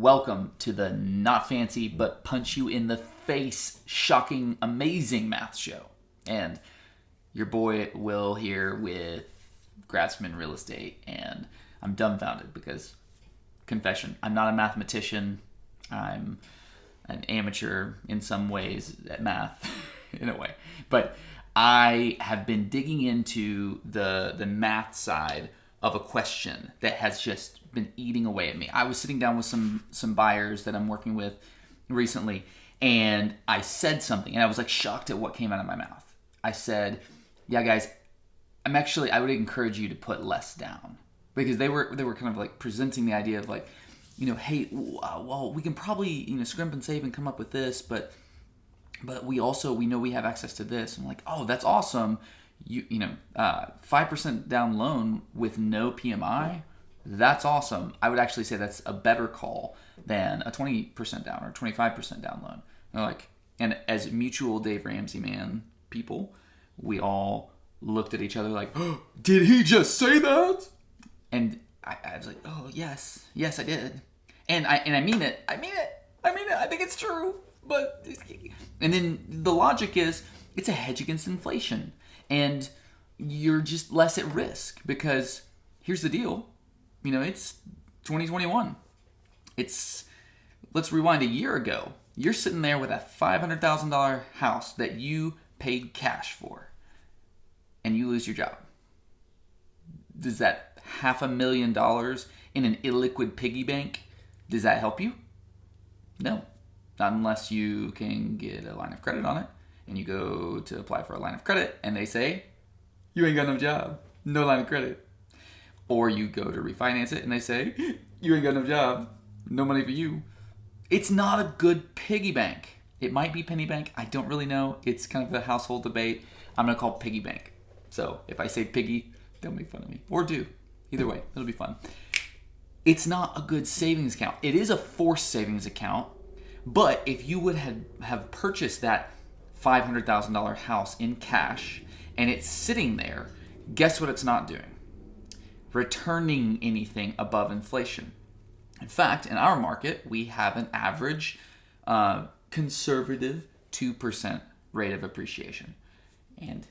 Welcome to the not fancy but punch you in the face, shocking, amazing math show. And your boy Will here with Grassman Real Estate, and I'm dumbfounded because, confession, I'm not a mathematician. I'm an amateur in some ways at math, in a way. But I have been digging into the math side of a question that has just been eating away at me. I was sitting down with some buyers that I'm working with recently, and I said something, and I was like shocked at what came out of my mouth. I said, "Yeah, guys, I would encourage you to put less down," because they were kind of like presenting the idea of like, hey, well, we can probably scrimp and save and come up with this, but we know we have access to this. I'm like, oh, that's awesome. 5% down loan with no PMI, that's awesome. I would actually say that's a better call than a 20% down or 25% down loan. And as mutual Dave Ramsey man people, we all looked at each other like, oh, did he just say that? And I was like, oh, yes, I did. And I mean it. I think it's true. And then the logic is it's a hedge against inflation. And you're just less at risk because here's the deal. It's 2021. Let's rewind a year ago. You're sitting there with a $500,000 house that you paid cash for, and you lose your job. Does that $500,000 in an illiquid piggy bank, does that help you? No, not unless you can get a line of credit on it, and you go to apply for a line of credit, and they say, you ain't got no job, no line of credit. Or you go to refinance it, and they say, you ain't got no job, no money for you. It's not a good piggy bank. It might be penny bank. I don't really know. It's kind of a household debate. I'm going to call it piggy bank. So if I say piggy, don't make fun of me. Or do. Either way, it'll be fun. It's not a good savings account. It is a forced savings account. But if you would have purchased that $500,000 house in cash and it's sitting there, guess what it's not doing? Returning anything above inflation. In fact, in our market, we have an average conservative 2% rate of appreciation. And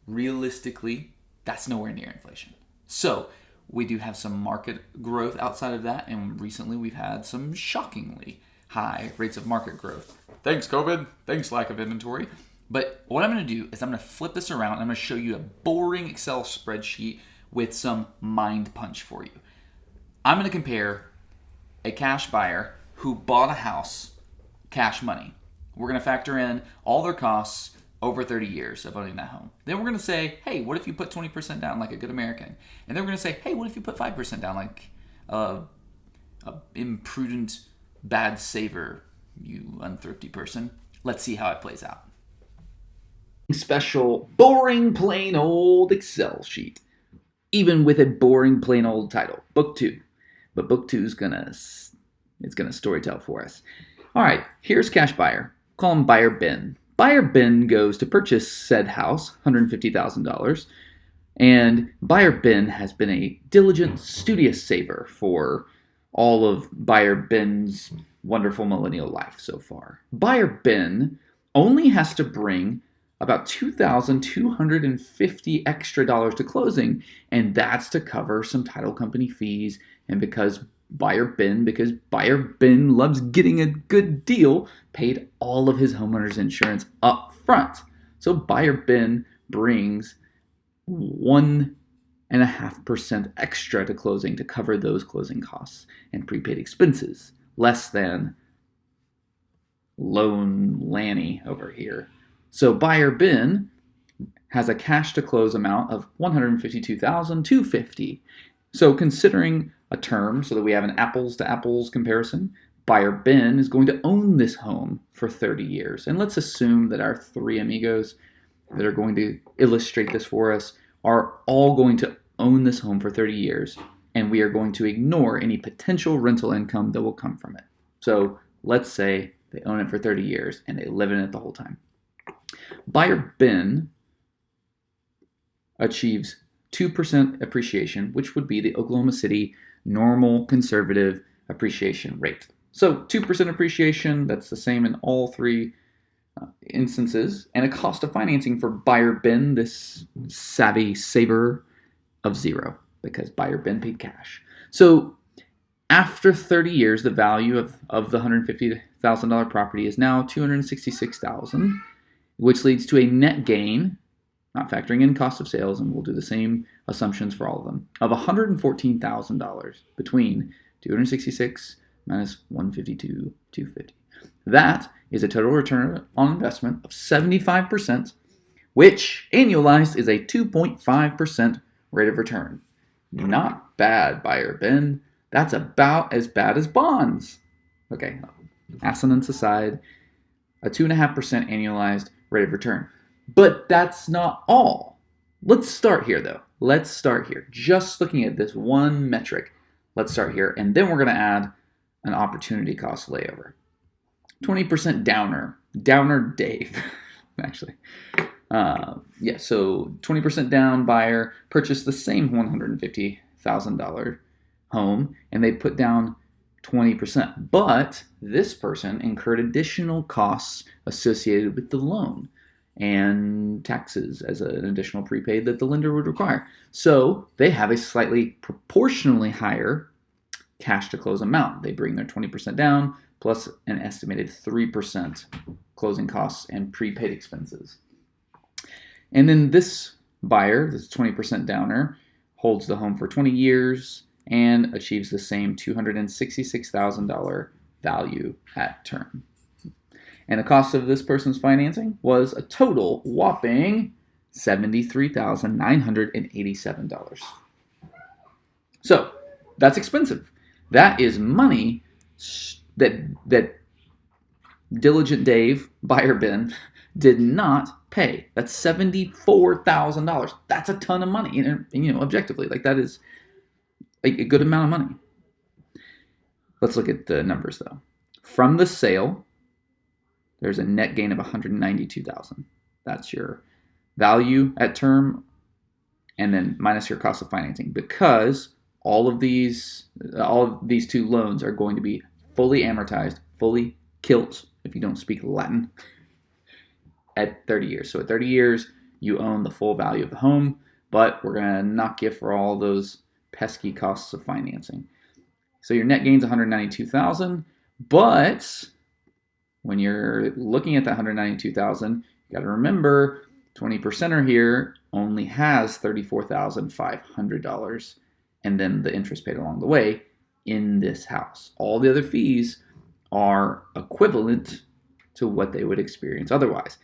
realistically, that's nowhere near inflation. So we do have some market growth outside of that, and recently we've had some shockingly high rates of market growth. Thanks, COVID. Thanks, lack of inventory. But what I'm going to do is I'm going to flip this around. I'm going to show you a boring Excel spreadsheet with some mind punch for you. I'm going to compare a cash buyer who bought a house, cash money. We're going to factor in all their costs over 30 years of owning that home. Then we're going to say, hey, what if you put 20% down like a good American? And then we're going to say, hey, what if you put 5% down like a imprudent bad saver, you unthrifty person? Let's see how it plays out. Special, boring, plain old Excel sheet. Even with a boring, plain old title, Book 2. But Book 2 is gonna storytell for us. All right, here's cash buyer. Call him Buyer Ben. Buyer Ben goes to purchase said house, $150,000. And Buyer Ben has been a diligent, studious saver for all of Buyer Ben's wonderful millennial life so far. Buyer Ben only has to bring about $2,250 extra dollars to closing, and that's to cover some title company fees. And because Buyer Ben loves getting a good deal, paid all of his homeowner's insurance up front. So Buyer Ben brings 1.5% extra to closing to cover those closing costs and prepaid expenses, less than Lone Lanny over here. So Buyer Ben has a cash to close amount of $152,250. So considering a term so that we have an apples to apples comparison, Buyer Ben is going to own this home for 30 years. And let's assume that our three amigos that are going to illustrate this for us are all going to own this home for 30 years, and we are going to ignore any potential rental income that will come from it. So let's say they own it for 30 years and they live in it the whole time. Buyer Ben achieves 2% appreciation, which would be the Oklahoma City normal conservative appreciation rate. So 2% appreciation, that's the same in all three instances, and a cost of financing for buyer Ben, this savvy saver, of 0 because buyer Ben paid cash. So after 30 years, the value of the $150,000 property is now $266,000, which leads to a net gain, not factoring in cost of sales, and we'll do the same assumptions for all of them, of $114,000 between 266 minus 152, 250. That is a total return on investment of 75%, which annualized is a 2.5% rate of return. Not bad, buyer Ben. That's about as bad as bonds. Okay, assonance aside, a 2.5% annualized rate of return. But that's not all. Let's start here, though. Let's start here. Just looking at this one metric, let's start here, and then we're going to add an opportunity cost layover. 20% downer Dave, actually. So 20% down buyer purchased the same $150,000 home, and they put down 20%. But this person incurred additional costs associated with the loan and taxes as an additional prepaid that the lender would require. So they have a slightly proportionally higher cash to close amount. They bring their 20% down plus an estimated 3% closing costs and prepaid expenses. And then this buyer, this 20% downer, holds the home for 20 years and achieves the same $266,000 value at term. And the cost of this person's financing was a total whopping $73,987. So that's expensive. That is money that diligent Dave, buyer Ben, did not pay. That's $74,000. That's a ton of money, and objectively, like that is a good amount of money. Let's look at the numbers though. From the sale, there's a net gain of $192,000. That's your value at term, and then minus your cost of financing, because all of these two loans are going to be fully amortized, fully kilt, if you don't speak Latin, at 30 years. So at 30 years, you own the full value of the home, but we're going to knock you for all those pesky costs of financing. So your net gain's $192,000, but when you're looking at that $192,000, you got to remember 20%er here only has $34,500, and then the interest paid along the way in this house. All the other fees are equivalent to what they would experience otherwise.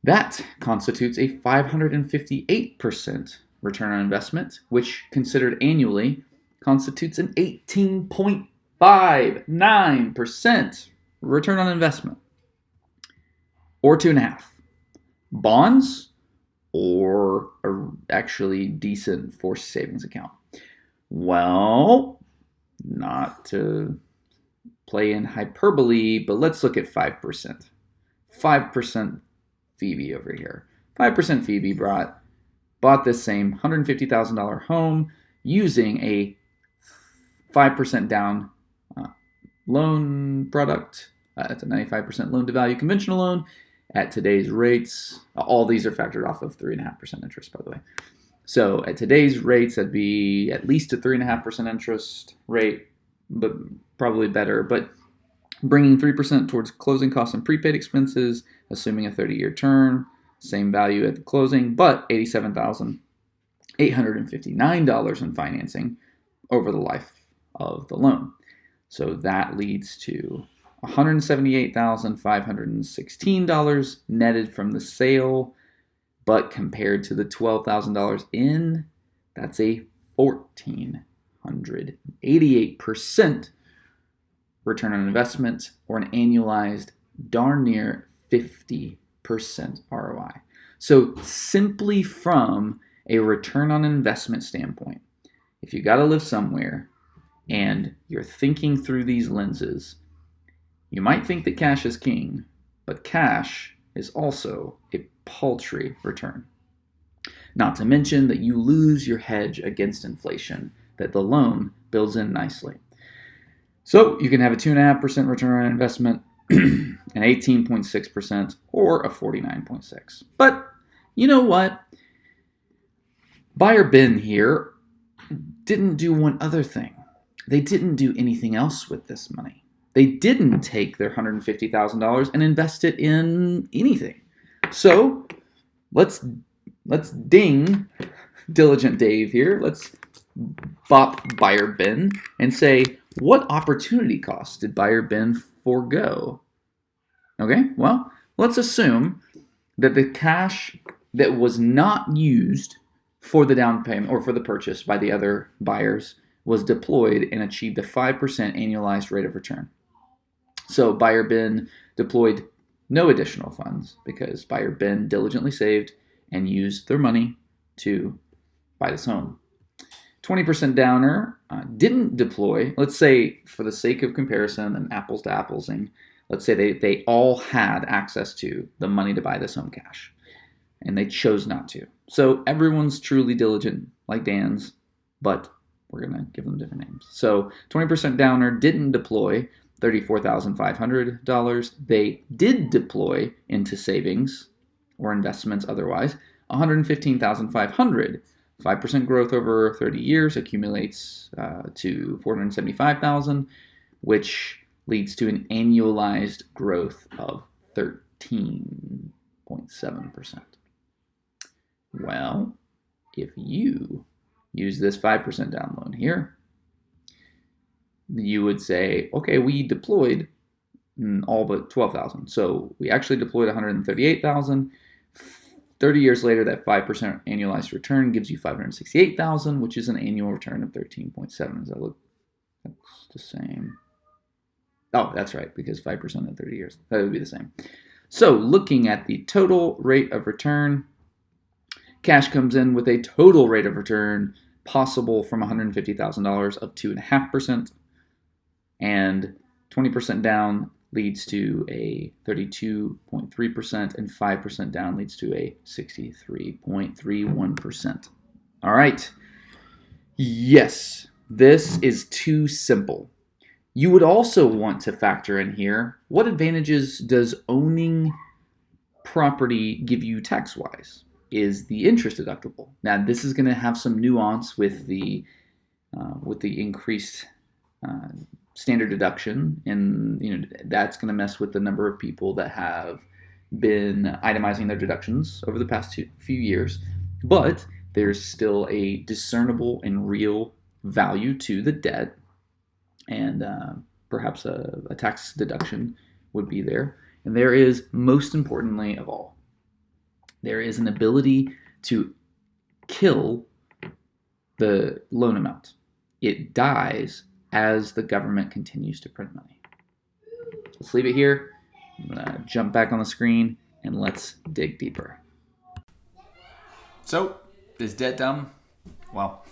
That constitutes a 558% return on investment, which considered annually constitutes an 18.59% return on investment, or 2.5. Bonds, or actually decent forced savings account. Well, not to play in hyperbole, but let's look at 5%. 5% Phoebe over here. 5% Phoebe bought this same $150,000 home using a 5% down loan product. It's a 95% loan to value conventional loan at today's rates. All these are factored off of 3.5% interest, by the way. So at today's rates, that'd be at least a 3.5% interest rate, but probably better. But bringing 3% towards closing costs and prepaid expenses, assuming a 30-year term, same value at the closing, but $87,859 in financing over the life of the loan. So that leads to $178,516 netted from the sale, but compared to the $12,000 in, that's a 1,488% return on investment, or an annualized darn near 50% ROI. So simply from a return on investment standpoint, if you got to live somewhere and you're thinking through these lenses, you might think that cash is king, but cash is also a paltry return. Not to mention that you lose your hedge against inflation that the loan builds in nicely. So you can have a 2.5% return on investment, an 18.6%, or a 49.6%. But you know what? Buyer bin here didn't do one other thing. They didn't do anything else with this money. They didn't take their $150,000 and invest it in anything. So let's ding Diligent Dave here. Let's bop Buyer bin and say, what opportunity cost did Buyer bin forego? Okay, well, let's assume that the cash that was not used for the down payment or for the purchase by the other buyers was deployed and achieved a 5% annualized rate of return. So Buyer bin deployed no additional funds because Buyer bin diligently saved and used their money to buy this home. 20% downer didn't deploy. Let's say, for the sake of comparison and apples to applesing, let's say they all had access to the money to buy this home cash, and they chose not to. So everyone's truly diligent, like Dan's, but we're going to give them different names. So 20% downer didn't deploy $34,500. They did deploy into savings or investments otherwise $115,500. 5% growth over 30 years accumulates to $475,000, which leads to an annualized growth of 13.7%. Well, if you use this 5% down loan here, you would say, okay, we deployed all but $12,000. So we actually deployed $138,000. 30 years later, that 5% annualized return gives you $568,000, which is an annual return of 13.7. Does that look? That's the same. Oh, that's right, because 5% in 30 years. That would be the same. So looking at the total rate of return, cash comes in with a total rate of return possible from $150,000 of 2.5%, and 20% down leads to a 32.3%, and 5% down leads to a 63.31%. All right. Yes, this is too simple. You would also want to factor in here, what advantages does owning property give you tax-wise? Is the interest deductible? Now, this is going to have some nuance with the increased standard deduction, and that's going to mess with the number of people that have been itemizing their deductions over the past few years. But there's still a discernible and real value to the debt, and perhaps a tax deduction would be there. And there is, most importantly of all, there is an ability to kill the loan amount. It dies as the government continues to print money. Let's leave it here. I'm going to jump back on the screen and let's dig deeper. So, is debt dumb? Well,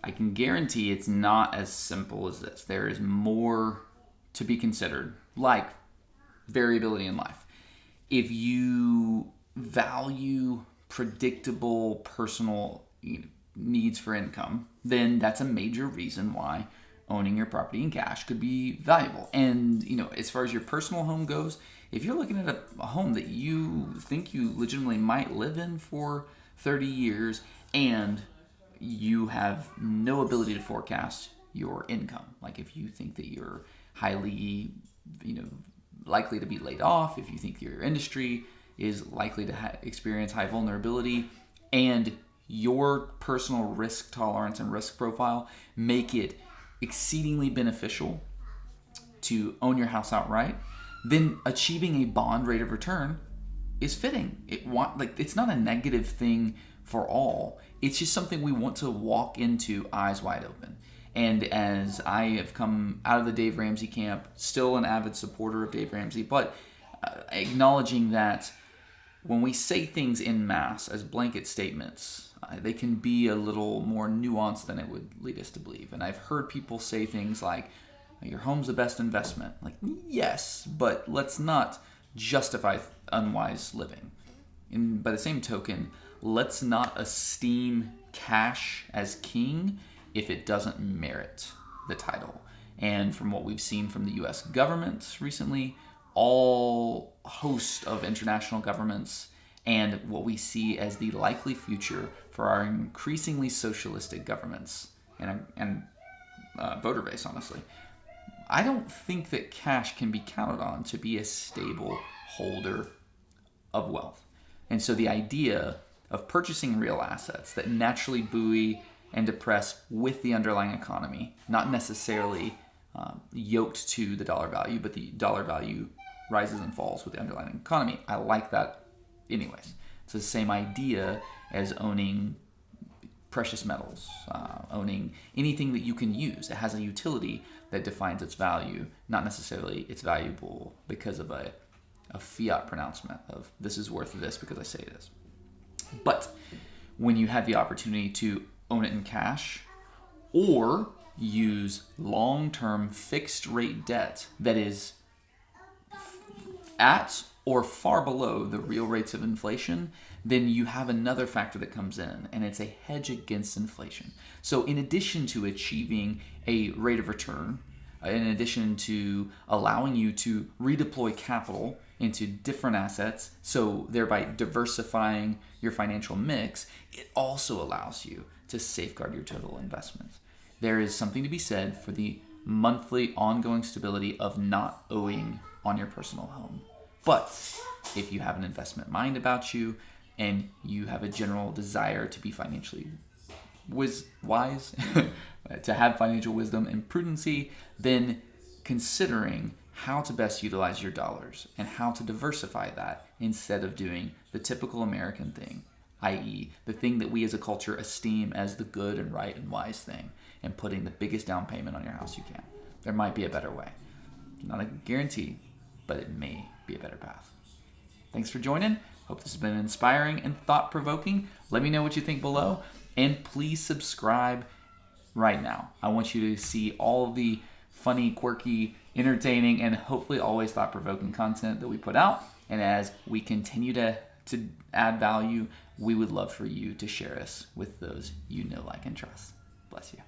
I can guarantee it's not as simple as this. There is more to be considered, like variability in life. If you value predictable personal needs for income, then that's a major reason why owning your property in cash could be valuable. And, as far as your personal home goes, if you're looking at a home that you think you legitimately might live in for 30 years and you have no ability to forecast your income, like if you think that you're highly, likely to be laid off, if you think your industry is likely to experience high vulnerability, and your personal risk tolerance and risk profile make it exceedingly beneficial to own your house outright, then achieving a bond rate of return is fitting. It's not a negative thing for all. It's just something we want to walk into eyes wide open. And as I have come out of the Dave Ramsey camp, still an avid supporter of Dave Ramsey, but acknowledging that when we say things en masse as blanket statements, they can be a little more nuanced than it would lead us to believe. And I've heard people say things like, your home's the best investment. Like, yes, but let's not justify unwise living. And by the same token, let's not esteem cash as king if it doesn't merit the title. And from what we've seen from the US government recently, all host of international governments, and what we see as the likely future for our increasingly socialistic governments and voter base, honestly, I don't think that cash can be counted on to be a stable holder of wealth. And so the idea of purchasing real assets that naturally buoy and depress with the underlying economy, not necessarily yoked to the dollar value, but the dollar value rises and falls with the underlying economy. I like that anyways. It's the same idea as owning precious metals, owning anything that you can use. It has a utility that defines its value, not necessarily it's valuable because of a fiat pronouncement of this is worth this because I say it is. But when you have the opportunity to own it in cash or use long-term fixed rate debt that is at or far below the real rates of inflation, then you have another factor that comes in, and it's a hedge against inflation. So in addition to achieving a rate of return, in addition to allowing you to redeploy capital into different assets, so thereby diversifying your financial mix, it also allows you to safeguard your total investments. There is something to be said for the monthly ongoing stability of not owing on your personal home. But if you have an investment mind about you and you have a general desire to be financially wise, to have financial wisdom and prudency, then considering how to best utilize your dollars and how to diversify that instead of doing the typical American thing, i.e. the thing that we as a culture esteem as the good and right and wise thing, and putting the biggest down payment on your house you can. There might be a better way. Not a guarantee, but it may be a better path. Thanks for joining. Hope this has been inspiring and thought-provoking. Let me know what you think below, and please subscribe right now. I want you to see all of the funny, quirky, entertaining, and hopefully always thought-provoking content that we put out. And as we continue to add value, we would love for you to share us with those you know, like, and trust. Bless you.